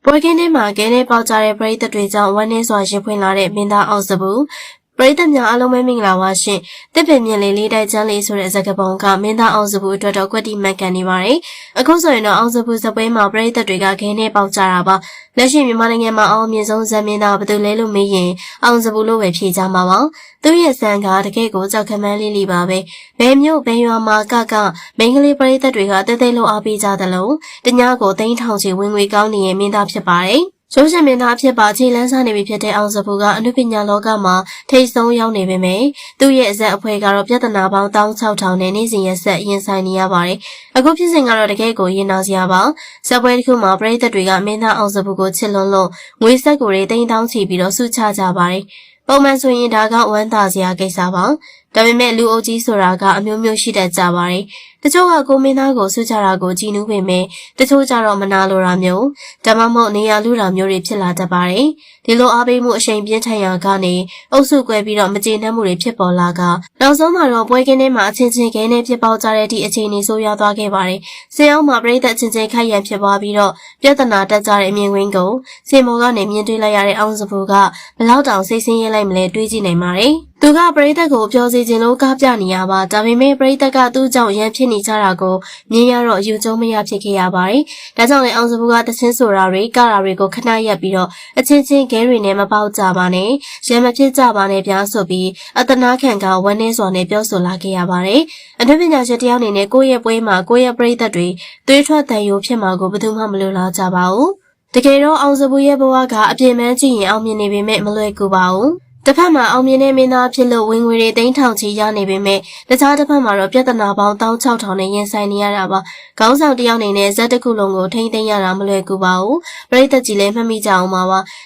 ပွဲကင်းထဲမှာကဲနဲ့ပေါက်ကြတဲ့ပရိသတ်တွေကြောင့်ဝမ်းနည်းစွာရင်ဖွင့်လာတဲ့မင်းသားအောင်စပူပရိသတ်များအားလုံးပဲမင်္ဂလာပါရှင်။တစ်ပင်မြင့်လေးလေးတိုက်ချမ်းလေးဆိုတဲ့စကားပုံကမင်းသားအောင်စပူအတွက်တော့ကွက်တိမှတ်ကန်နေပါတယ်။အခုဆိုရင်တော့အောင်စပူစပွဲမှာပရိသတ်တွေကခဲနဲ့ပေါက်ကြတာပါ။လက်ရှိမြန်မာနိုင်ငံမှာအောင်မြင့်ဆုံးဇာတ်မင်းသားဘယ်သူလဲလို့မေးရင်အောင်စပူလို့ပဲဖြေကြမှာပါ။သူရဲ့ဇာတ်ကတကယ့်ကိုကြောက်ခမန်းလေးလေးပါပဲ။ဘယ်မျိုးဘယ်ရွာမှာကမိန်းကလေးပရိသတ်တွေကတဲတဲလို့အားပေးကြသလိုတ냐ကိုသိန်းထောင်ချီဝင်ငွေကောင်းနေတဲ့မင်းသားဖြစ်ပါတယ်။ရုပ်ရှင်မင်းသားဖြစ်ပါခြေလန်းစားနေပြီဖြစ်တဲ့အောင်စပူကအနုပညာလောကမှာထိပ်ဆုံးရောက်နေပေမဲ့သူ့ရဲ့အဆက်အဖွဲကတော့ပြဿနာပေါင်း16000နဲ့နေ့စဉ်ရက်ဆက်ရင်ဆိုင်နေရပါတယ်။အခုဖြစ်စဉ်ကတော့တကယ်ကိုရင်နာစရာပါ။ဇက်ပွဲတစ်ခုမှာပရိသတ်တွေကမင်းသားအောင်စပူကိုချစ်လွန်းလို့ငွေဆက်ကိုတွေတိန်းတောင်းချပြီးတော့စုချကြပါတယ်။ပုံမှန်ဆိုရင်ဒါကဝမ်းသာစရာကိစ္စပါ။ဒါပေမဲ့လူအုပ်ကြီးဆိုတာကအမျိုးမျိုးရှိတတ်ကြပါတယ်။တချို့ကကိုမင်းသားကိုဆွကြတာကိုကြည်နူးပေမဲ့တချို့ကြတော့မနာလိုတာမျိုးဒါမှမဟုတ်နေရာလူတာမျိုးတွေဖြစ်လာတတ်ပါတယ်။ဒီလိုအားပေးမှုအရှိန်ပြင်းထန်ရာကနေအုပ်စုကွဲပြီးတော့မကျေနပ်မှုတွေဖြစ်ပေါ်လာကနောက်ဆုံးမှာတော့ပွဲကင်းထဲမှာအချင်းချင်းခဲနဲ့ပြစ်ပေါက်ကြတဲ့ဒီအခြေအနေဆိုးရွားသွားခဲ့ပါတယ်။စင်အောင်မှာပရိသတ်ချင်းချင်းခိုက်ရန်ဖြစ်သွားပြီးတော့ပြဿနာတက်ကြတဲ့အမြင်ကွင်းကိုစင်မော်ကနေမြင်တွေ့လိုက်ရတဲ့အောင်စပူကဘလောက်တောင်စိတ်ဆင်းရဲလိုက်မလဲတွေးကြည့်နိုင်ပါတယ်။သူကပရိသတ်ကိုပြောစီခြင်းလို့ကားပြနေရပါဒါပေမဲ့ပရိသတ်ကသူ့ကြောင့်ရန်ဖြစ်နေကြတာကိုမြင်ရတော့အယူကျုံမရဖြစ်ခဲ့ရပါတယ်။ဒါကြောင့်လည်းအောင်စပူကတချင်းဆိုတာတွေကတာတွေကိုခဏရက်ပြီးတော့အချင်းချင်းခဲတွေနဲ့မပေါက်ကြပါနဲ့ရန်မဖြစ်ကြပါနဲ့ပြားဆိုပြီးအတနာခံကဝန်းနေစွာနဲ့ပြောဆိုလာခဲ့ရပါတယ်။အနုပညာရှင်တယောက်အနေနဲ့ကိုယ့်ရဲ့ပွဲမှာကိုယ့်ရဲ့ပရိသတ်တွေသွေးထွက်တန်ယိုဖြစ်မှာကိုဘယ်သူမှမလိုလားကြပါဘူး။တကယ်တော့အောင်စပူရဲ့ဘဝကအပြင်းပန်းကြည့်ရင်အောင်မြင်နေပေမဲ့မလွယ်ကူပါဘူး။တစ်ဖက်မှာအောင်မြင်တဲ့မင်းသားဖြစ်လို့ဝင်ငွေတွေသိန်းထောင်ချီရနေပေမဲ့တခြားတစ်ဖက်မှာတော့ပြဿနာပေါင်း16000နဲ့ရင်ဆိုင်နေရတာပါခေါင်းဆောင်တယောက်အနေနဲ့ဇက်တစ်ခုလုံးကိုထိမ့်သိမ်းရတာမလွယ်ကူပါဘူးပရိသတ်ကြီးလည်းမှတ်မိကြအောင်ပါ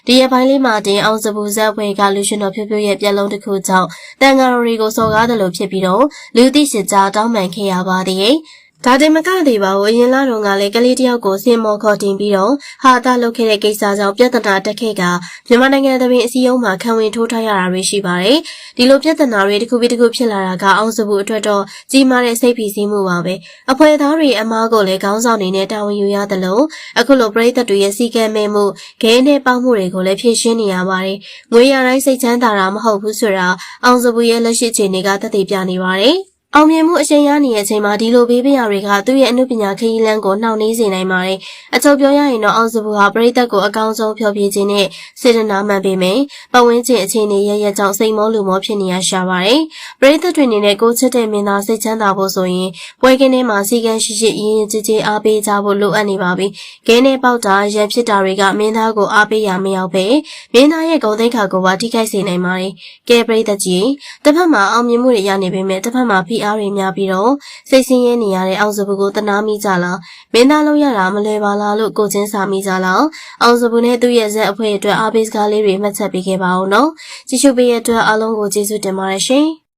ဒီရက်ပိုင်းလေးမှာတင်အောင်စပူဇက်ဝေကလူရှင်တော်ဖြိုးဖြိုးရဲ့ပြက်လုံးတစ်ခုကြောင့်တန်ဃာတော်တွေကိုစော်ကားတယ်လို့ဖြစ်ပြီးတော့လူသိရှင်ကြားတောင်းပန်ခဲ့ရပါသေးတယ်ဒါတင်မကသေးပါဘူးအရင်လတုန်းကလည်းကလေးတယောက်ကိုစင်မော်ခေါ်တင်ပြီးတော့ဟာတာလုပ်ခဲ့တဲ့ကိစ္စကြောင့်ပြဿနာတက်ခဲ့ကမြန်မာနိုင်ငံတပင်အစည်းအရုံးမှာခံဝင်ထိုးထားရတာတွေရှိပါတယ်ဒီလိုပြဿနာတွေတစ်ခုပြီးတစ်ခုဖြစ်လာတာကအောင်စပူအတွက်တော့ကြီးမားတဲ့စိတ်ဖိစီးမှုပါပဲအဖွဲ့သားတွေအမားကိုလည်းခေါင်းဆောင်နေနဲ့တာဝန်ယူရတယ်လို့အခုလိုပရိသတ်တွေရဲ့စီကံမဲ့မှုဂဲနဲ့ပေါက်မှုတွေကိုလည်းဖြေရှင်းနေရပါတယ်ငွေရတိုင်းစိတ်ချမ်းသာတာမဟုတ်ဘူးဆိုတာအောင်စပူရဲ့လက်ရှိအခြေအနေကသက်သေပြနေပါတယ်အောင်မြင်မှုအရှိန်ရနေတဲ့အချိန်မှာဒီလိုဘေးပရာတွေကသူ့ရဲ့အနုပညာခရီးလမ်းကိုနှောင့်နှေးစေနိုင်ပါတယ်။အချုပ်ပြောရရင်တော့အောင်စပူဟာပရိသတ်ကိုအကောင်းဆုံးဖျော်ဖြေခြင်းနဲ့စေတနာမှန်ပေမယ့်ပတ်ဝန်းကျင်အခြေအနေရကြောင့်စိတ်မောလူမောဖြစ်နေရရှာပါတယ်။ပရိသတ်တွေအနေနဲ့ကိုချစ်တဲ့မင်းသားစိတ်ချမ်းသာဖို့ဆိုရင်ပွဲကင်းထဲမှာစီကံရှိရှိရင်းကြည်ကြည်အားပေးကြဖို့လိုအပ်နေပါပြီ။ခဲနဲ့ပေါက်တာရန်ဖြစ်တာတွေကမင်းသားကိုအားပေးရမရောက်ပဲမင်းသားရဲ့ဂုဏ်သိက္ခာကိုပါထိခိုက်စေနိုင်ပါတယ်။ကဲပရိသတ်ကြီးတစ်ဖက်မှာအောင်မြင်မှုတွေရနေပေမဲ့တစ်ဖက်မှာဖိအားတွေများပြီးတော့စိတ်ဆင်းရဲနေရတဲ့အောင်စပူကိုတနာမိကြလားမင်းသားလုံးရတာမလွယ်ပါလားလို့ကိုချင်းစာမိကြလားအောင်စပူနဲ့သူ့ရဲ့ဇက်အဖွဲ့အတွက်အားပေးစကားလေးတွေမှတ်ချက်ပေးခဲ့ပါဦးနော်ကြည့်ရှုပေးရတဲ့အတွက်အားလုံးကိုကျေးဇူးတင်ပါတယ်ရှင်